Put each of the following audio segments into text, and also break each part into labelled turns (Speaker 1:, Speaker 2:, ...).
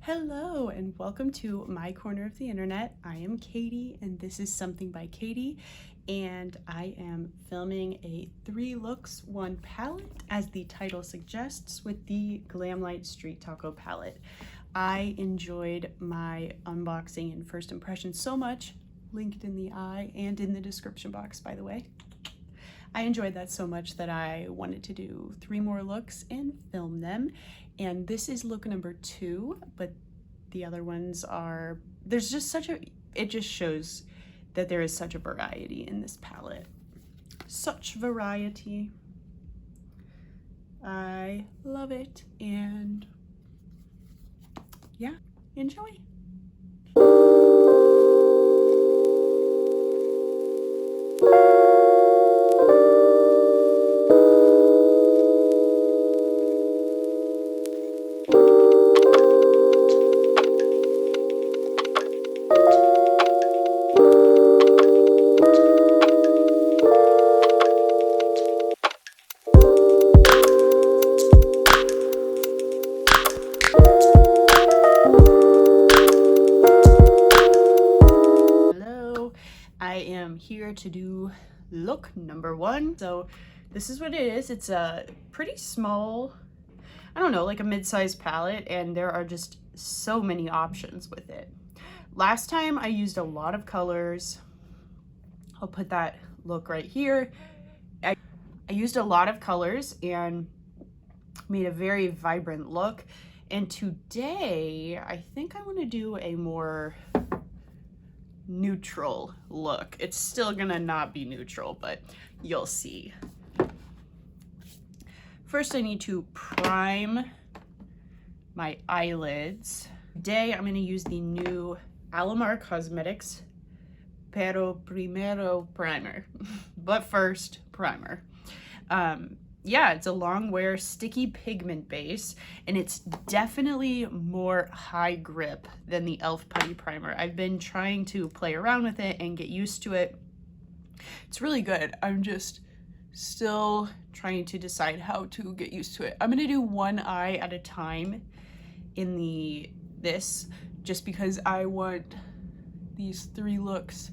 Speaker 1: Hello and welcome to my corner of the internet. I am Katie and this is Something by Katie, and I am filming a 3 looks 1 palette as the title suggests with the Glamlite Street Taco palette. I enjoyed my unboxing and first impression so much, linked in the eye and in the description box by the way. I enjoyed that so much that I wanted to do 3 more looks and film them. And this is look number 2, but the other ones are, there's just such a, it just shows that there is such a variety in this palette. Such variety. I love it, and yeah, enjoy. I am here to do look number 1. So this is what it is. It's a pretty small, I don't know, like a mid-sized palette, and there are just so many options with it. Last time I used a lot of colors. I'll put that look right here. I used a lot of colors and made a very vibrant look. And today I think I want to do a more neutral look. It's still gonna not be neutral, but you'll see. First, I need to prime my eyelids. Today, I'm gonna use the new Alamar Cosmetics Pero Primero primer. But first, primer. Yeah, it's a long wear sticky pigment base, and it's definitely more high grip than the e.l.f. Putty Primer. I've been trying to play around with it and get used to it. It's really good. I'm just still trying to decide how to get used to it. I'm gonna do one eye at a time in this, just because I want these 3 looks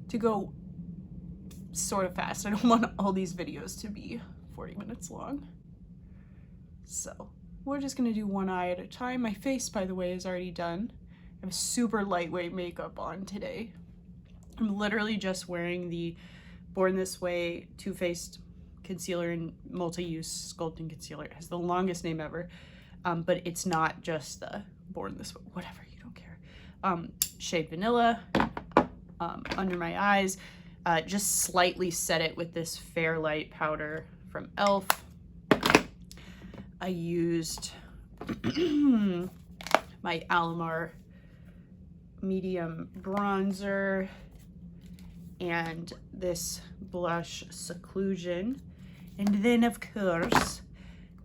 Speaker 1: to go sort of fast. I don't want all these videos to be 40 minutes long. So we're just gonna do one eye at a time. My face, by the way, is already done. I have super lightweight makeup on today. I'm literally just wearing the Born This Way Too Faced concealer and multi-use sculpting concealer. It has the longest name ever, but it's not just the Born This Way, whatever, you don't care. Shade Vanilla under my eyes. Just slightly set it with this Fairlight powder from e.l.f. I used my Alamar medium bronzer and this blush Seclusion. And then, of course,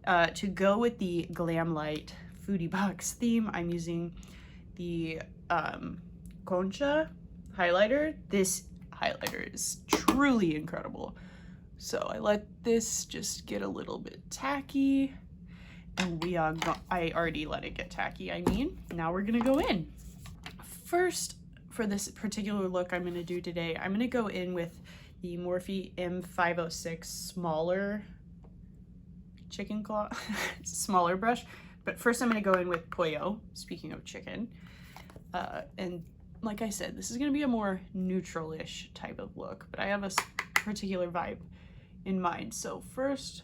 Speaker 1: to go with the Glamlite Foodie Box theme, I'm using the Concha highlighter. This highlighter is truly incredible. So I let this just get a little bit tacky, and I already let it get tacky, I mean. Now we're gonna go in. First, for this particular look I'm gonna do today, I'm gonna go in with the Morphe M506 smaller chicken claw, smaller brush. But first I'm gonna go in with Pollo, speaking of chicken. And like I said, this is gonna be a more neutral-ish type of look, but I have a particular vibe in mind. So first,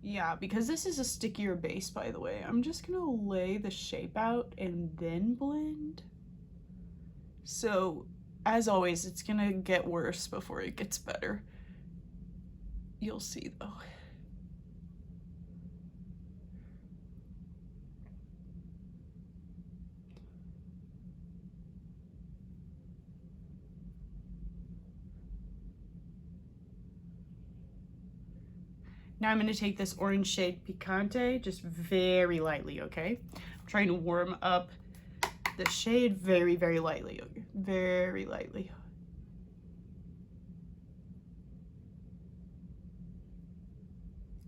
Speaker 1: yeah, because this is a stickier base, by the way, I'm just gonna lay the shape out and then blend. So as always, it's gonna get worse before it gets better. You'll see though. Now I'm going to take this orange shade Picante, just very lightly, okay? I'm trying to warm up the shade very, very lightly, okay? Very lightly.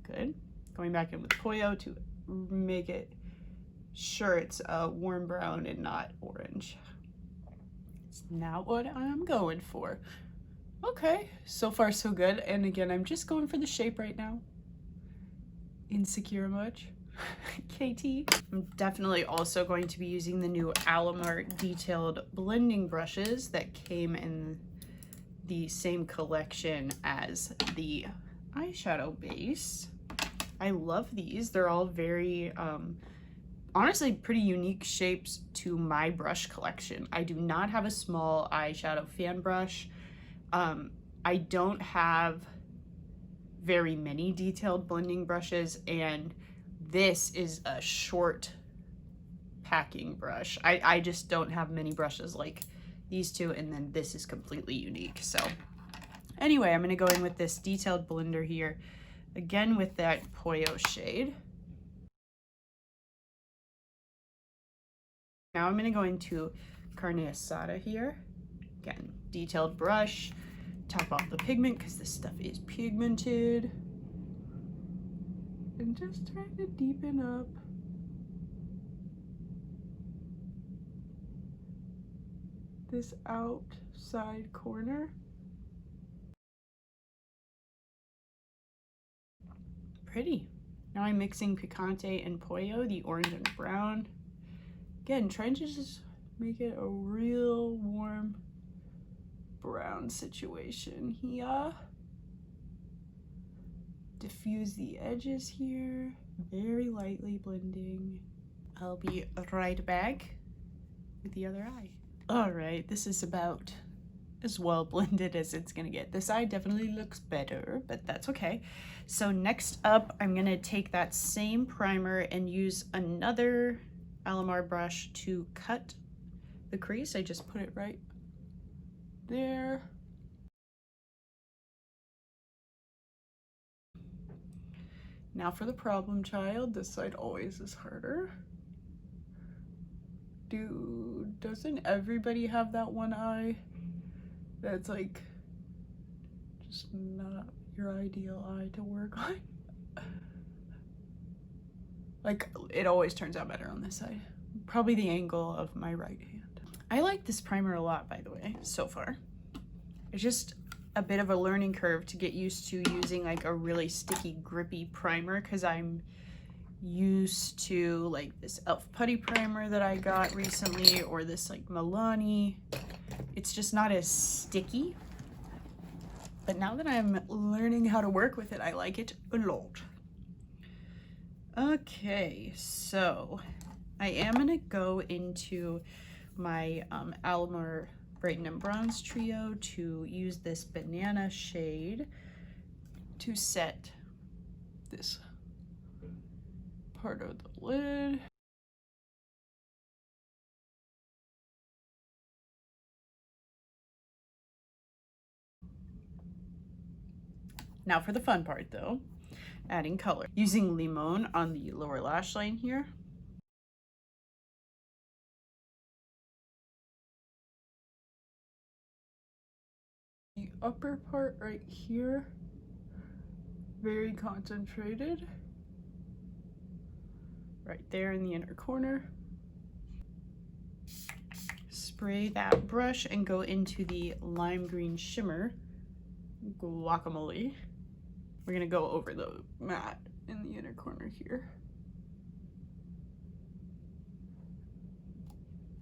Speaker 1: Good. Going back in with Pollo to make it sure it's a warm brown and not orange. It's not what I'm going for. Okay, so far so good. And again, I'm just going for the shape right now. Insecure much? KT. I'm definitely also going to be using the new Alamar detailed blending brushes that came in the same collection as the eyeshadow base. I love these. They're all very, honestly, pretty unique shapes to my brush collection. I do not have a small eyeshadow fan brush. I don't have very many detailed blending brushes, and this is a short packing brush. I just don't have many brushes like these two, and then this is completely unique. So anyway, I'm gonna go in with this detailed blender here, again with that Pollo shade. Now I'm gonna go into Carne Asada here. Again, detailed brush, top off the pigment because this stuff is pigmented. And just trying to deepen up this outside corner. Pretty. Now I'm mixing Picante and Pollo, the orange and brown. Again, trying to just make it a real warm brown situation here. Diffuse the edges here, very lightly blending. I'll be right back with the other eye. All right, this is about as well blended as it's gonna get. This eye definitely looks better, but that's okay. So next up, I'm gonna take that same primer and use another Alamar brush to cut the crease. I just put it right there. Now for the problem child. This side always is harder. Doesn't everybody have that one eye that's like just not your ideal eye to work on? Like, it always turns out better on this side. Probably the angle of my right hand. I like this primer a lot, by the way, so far. It's just a bit of a learning curve to get used to using like a really sticky, grippy primer, because I'm used to like this e.l.f. putty primer that I got recently, or this like Milani. It's just not as sticky. But now that I'm learning how to work with it, I like it a lot. Okay, so I am gonna go into my Alamar Brighten and Bronze Trio to use this banana shade to set this part of the lid. Now for the fun part though, adding color. Using Limon on the lower lash line here. The upper part right here, very concentrated. Right there in the inner corner. Spray that brush and go into the lime green shimmer, Guacamole. We're gonna go over the matte in the inner corner here.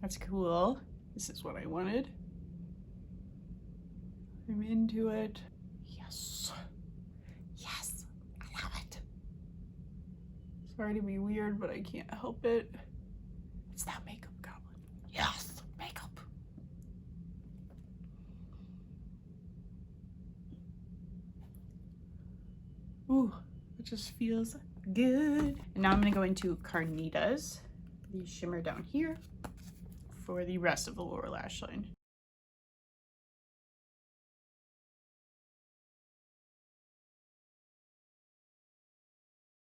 Speaker 1: That's cool. This is what I wanted. I'm into it. Yes. Yes, I love it. Sorry to be weird, but I can't help it. It's that makeup goblin. Yes, makeup. Ooh, it just feels good. And now I'm gonna go into Carnitas, the shimmer down here, for the rest of the lower lash line.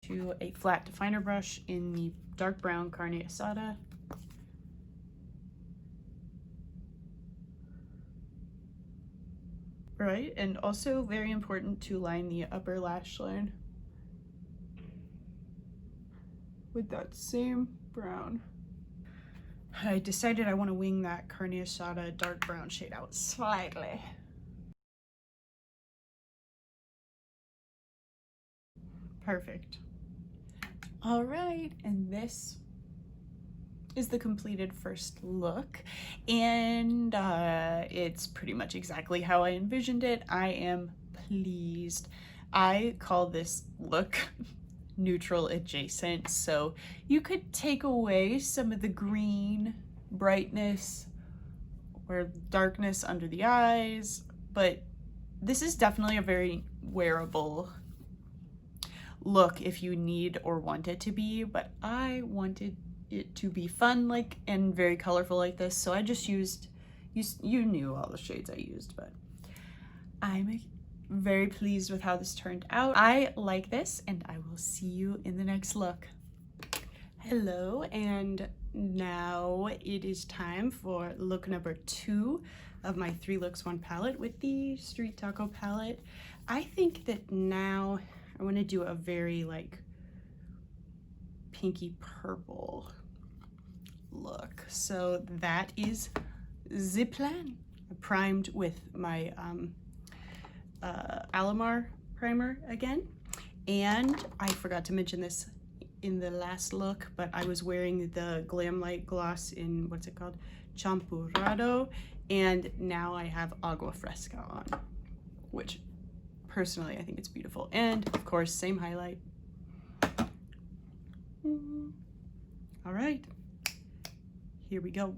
Speaker 1: To a flat definer brush in the dark brown Carne Asada. Right, and also very important to line the upper lash line. with that same brown. I decided I want to wing that carne asada dark brown shade out slightly. Perfect. All right, and this is the completed first look, and it's pretty much exactly how I envisioned it. I am pleased. I call this look neutral adjacent, so you could take away some of the green brightness or darkness under the eyes, but this is definitely a very wearable look if you need or want it to be, but I wanted it to be fun like and very colorful like this, so I just used, you knew all the shades I used, but I'm very pleased with how this turned out. I like this, and I will see you in the next look. Hello, and now it is time for look number 2 of my 3 looks 1 palette with the Street Taco palette. I think that now I want to do a very like pinky purple look. So that is the plan. Primed with my Alamar primer again. And I forgot to mention this in the last look, but I was wearing the Glamlite gloss in, what's it called? Champurrado. And now I have Agua Fresca on, which personally I think it's beautiful. And of course, same highlight. All right, here we go.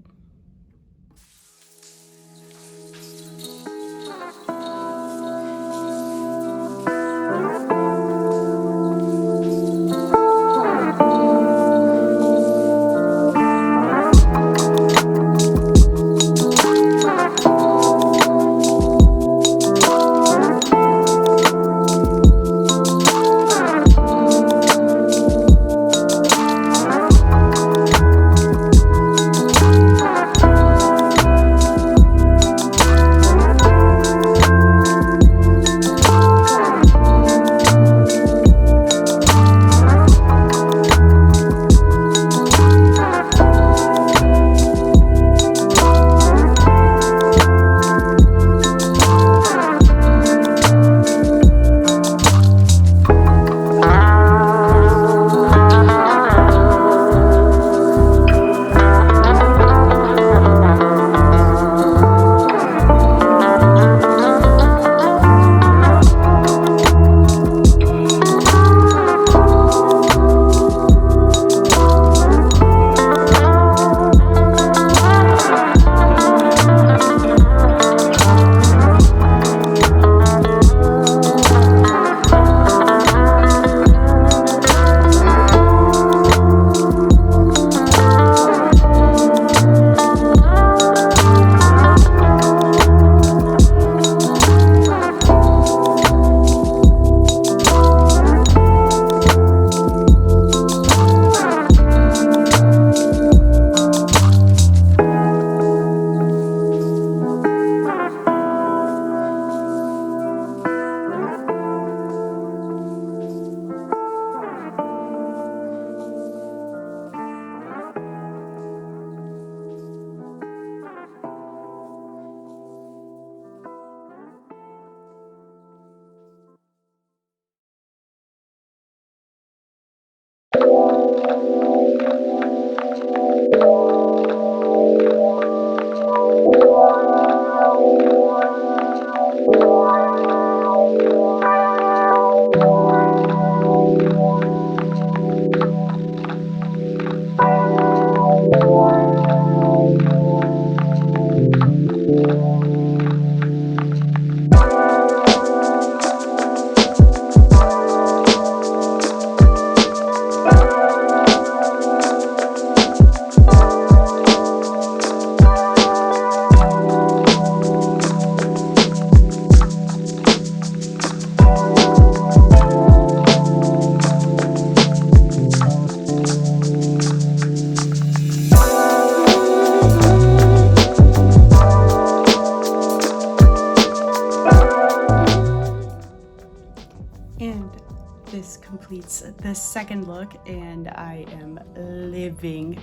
Speaker 1: the second look and I am living.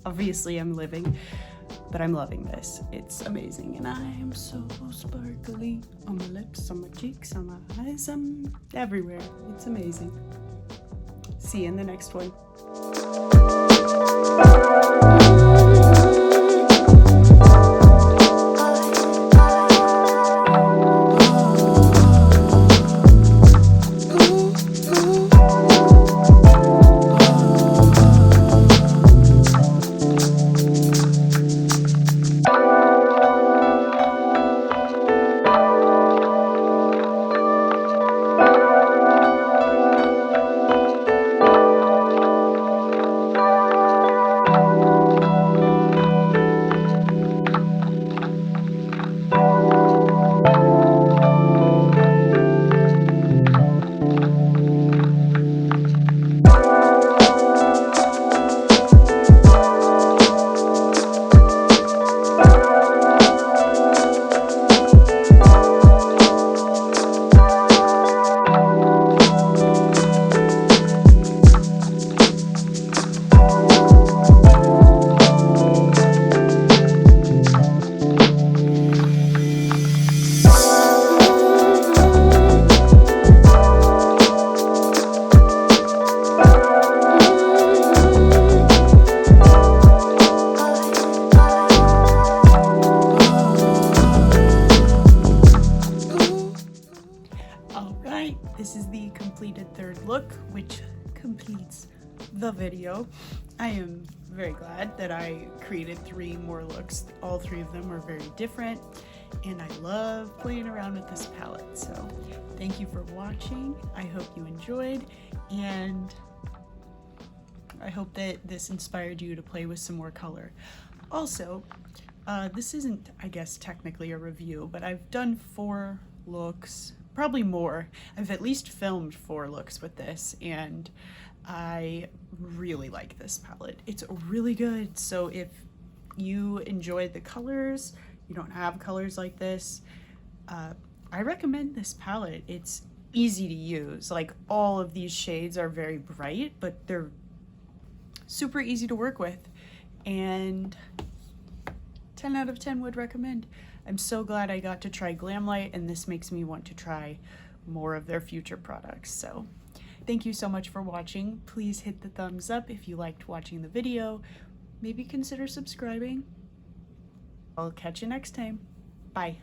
Speaker 1: Obviously I'm living, but I'm loving this. It's amazing and I am so sparkly on my lips, on my cheeks, on my eyes, I'm everywhere. It's amazing. See you in the next one. This is the completed third look, which completes the video. I am very glad that I created 3 more looks. All 3 of them are very different, and I love playing around with this palette. So thank you for watching. I hope you enjoyed, and I hope that this inspired you to play with some more color. Also, this isn't, I guess, technically a review, but I've done 4 looks, probably more. I've at least filmed 4 looks with this, and I really like this palette. It's really good. So if you enjoyed the colors, you don't have colors like this, I recommend this palette. It's easy to use. Like, all of these shades are very bright, but they're super easy to work with, and 10 out of 10 would recommend. I'm so glad I got to try Glamlite, and this makes me want to try more of their future products. So thank you so much for watching. Please hit the thumbs up if you liked watching the video. Maybe consider subscribing. I'll catch you next time. Bye.